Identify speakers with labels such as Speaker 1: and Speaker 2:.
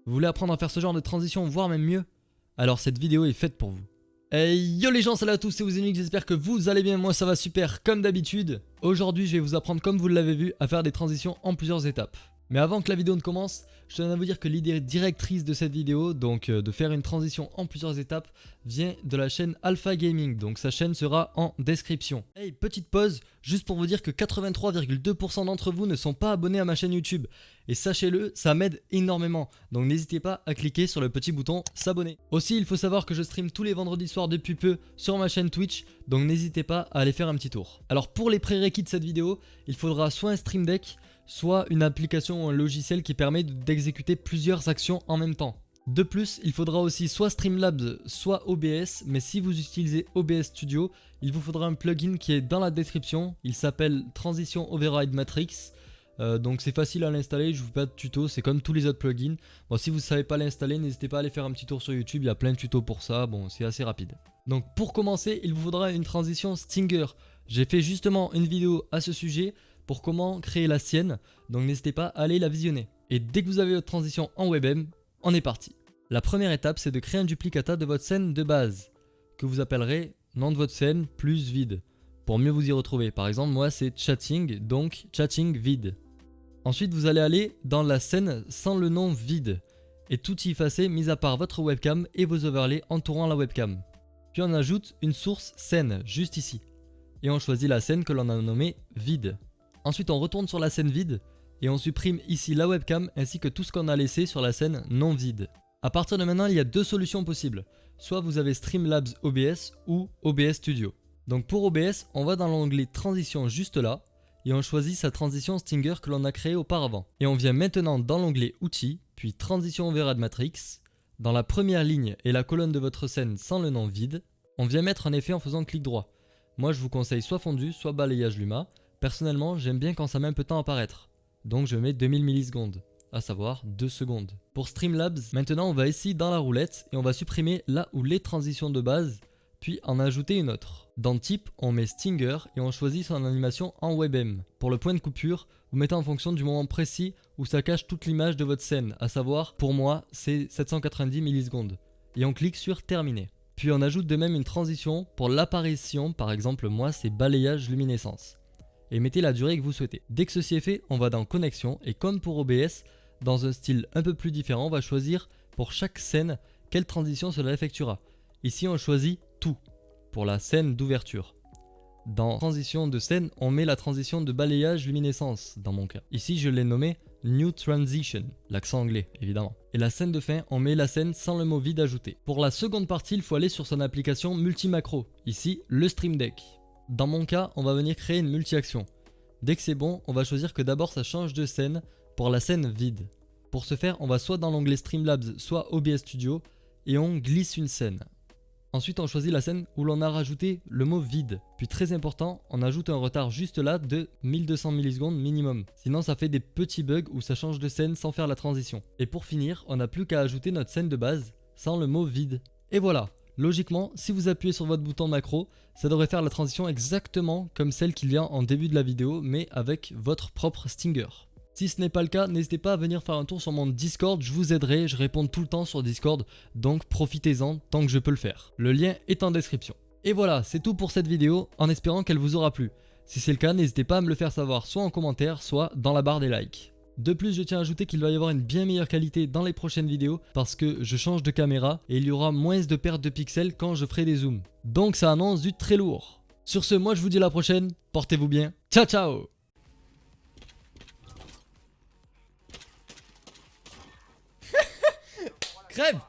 Speaker 1: Vous voulez apprendre à faire ce genre de transition, voire même mieux? Alors cette vidéo est faite pour vous. Hey yo les gens, salut à tous, c'est Ouzenic, j'espère que vous allez bien, moi ça va super comme d'habitude. Aujourd'hui je vais vous apprendre, comme vous l'avez vu, à faire des transitions en plusieurs étapes. Mais avant que la vidéo ne commence, je tiens à vous dire que l'idée directrice de cette vidéo, donc de faire une transition en plusieurs étapes, vient de la chaîne Alpha Gaming, donc sa chaîne sera en description. Hey, petite pause, juste pour vous dire que 83,2% d'entre vous ne sont pas abonnés à ma chaîne YouTube. Et sachez-le, ça m'aide énormément, donc n'hésitez pas à cliquer sur le petit bouton s'abonner. Aussi, il faut savoir que je stream tous les vendredis soirs depuis peu sur ma chaîne Twitch, donc n'hésitez pas à aller faire un petit tour. Alors pour les prérequis de cette vidéo, il faudra soit un Stream Deck, soit une application ou un logiciel qui permet d'exécuter plusieurs actions en même temps. De plus, il faudra aussi soit Streamlabs, soit OBS, mais si vous utilisez OBS Studio, il vous faudra un plugin qui est dans la description, il s'appelle Transition Override Matrix. Donc c'est facile à l'installer, je vous fais pas de tuto, c'est comme tous les autres plugins. Bon, si vous ne savez pas l'installer, n'hésitez pas à aller faire un petit tour sur YouTube, il y a plein de tutos pour ça, bon c'est assez rapide. Donc pour commencer, il vous faudra une transition Stinger. J'ai fait justement une vidéo à ce sujet pour comment créer la sienne, donc n'hésitez pas à aller la visionner. Et dès que vous avez votre transition en WebM, on est parti. La première étape, c'est de créer un duplicata de votre scène de base, que vous appellerez nom de votre scène plus vide, pour mieux vous y retrouver. Par exemple, moi c'est chatting, donc chatting vide. Ensuite, vous allez aller dans la scène sans le nom vide et tout y effacer, mis à part votre webcam et vos overlays entourant la webcam. Puis on ajoute une source scène juste ici et on choisit la scène que l'on a nommée vide. Ensuite, on retourne sur la scène vide et on supprime ici la webcam ainsi que tout ce qu'on a laissé sur la scène non vide. À partir de maintenant, il y a deux solutions possibles. Soit vous avez Streamlabs OBS ou OBS Studio. Donc pour OBS, on va dans l'onglet transition juste là et on choisit sa transition Stinger que l'on a créée auparavant. Et on vient maintenant dans l'onglet outils, puis transition Override Matrix. Dans la première ligne et la colonne de votre scène sans le nom vide, on vient mettre un effet en faisant clic droit. Moi je vous conseille soit fondu, soit balayage Luma. Personnellement, j'aime bien quand ça met un peu de temps à apparaître. Donc je mets 2000 millisecondes, à savoir 2 secondes. Pour Streamlabs, maintenant on va ici dans la roulette et on va supprimer là où les transitions de base, puis en ajouter une autre. Dans type, on met Stinger et on choisit son animation en WebM. Pour le point de coupure, vous mettez en fonction du moment précis où ça cache toute l'image de votre scène, à savoir, pour moi, c'est 790 millisecondes. Et on clique sur Terminer. Puis on ajoute de même une transition pour l'apparition, par exemple moi c'est balayage luminescence. Et mettez la durée que vous souhaitez. Dès que ceci est fait, on va dans Connexion et comme pour OBS, dans un style un peu plus différent, on va choisir pour chaque scène quelle transition cela effectuera. Ici on choisit tout pour la scène d'ouverture. Dans transition de scène, on met la transition de balayage luminescence dans mon cas. Ici je l'ai nommé New Transition, l'accent anglais évidemment. Et la scène de fin, on met la scène sans le mot vide ajouté. Pour la seconde partie, il faut aller sur son application multi-macro. Ici, le Stream Deck. Dans mon cas, on va venir créer une multi-action. Dès que c'est bon, on va choisir que d'abord ça change de scène pour la scène vide. Pour ce faire, on va soit dans l'onglet Streamlabs, soit OBS Studio et on glisse une scène. Ensuite, on choisit la scène où l'on a rajouté le mot vide. Puis très important, on ajoute un retard juste là de 1200 millisecondes minimum. Sinon, ça fait des petits bugs où ça change de scène sans faire la transition. Et pour finir, on n'a plus qu'à ajouter notre scène de base sans le mot vide. Et voilà. Logiquement, si vous appuyez sur votre bouton macro, ça devrait faire la transition exactement comme celle qu'il y a en début de la vidéo, mais avec votre propre Stinger. Si ce n'est pas le cas, n'hésitez pas à venir faire un tour sur mon Discord, je vous aiderai, je réponds tout le temps sur Discord, donc profitez-en tant que je peux le faire. Le lien est en description. Et voilà, c'est tout pour cette vidéo, en espérant qu'elle vous aura plu. Si c'est le cas, n'hésitez pas à me le faire savoir soit en commentaire, soit dans la barre des likes. De plus, je tiens à ajouter qu'il va y avoir une bien meilleure qualité dans les prochaines vidéos parce que je change de caméra et il y aura moins de perte de pixels quand je ferai des zooms. Donc ça annonce du très lourd. Sur ce, moi je vous dis à la prochaine, portez-vous bien, ciao ciao. Crève!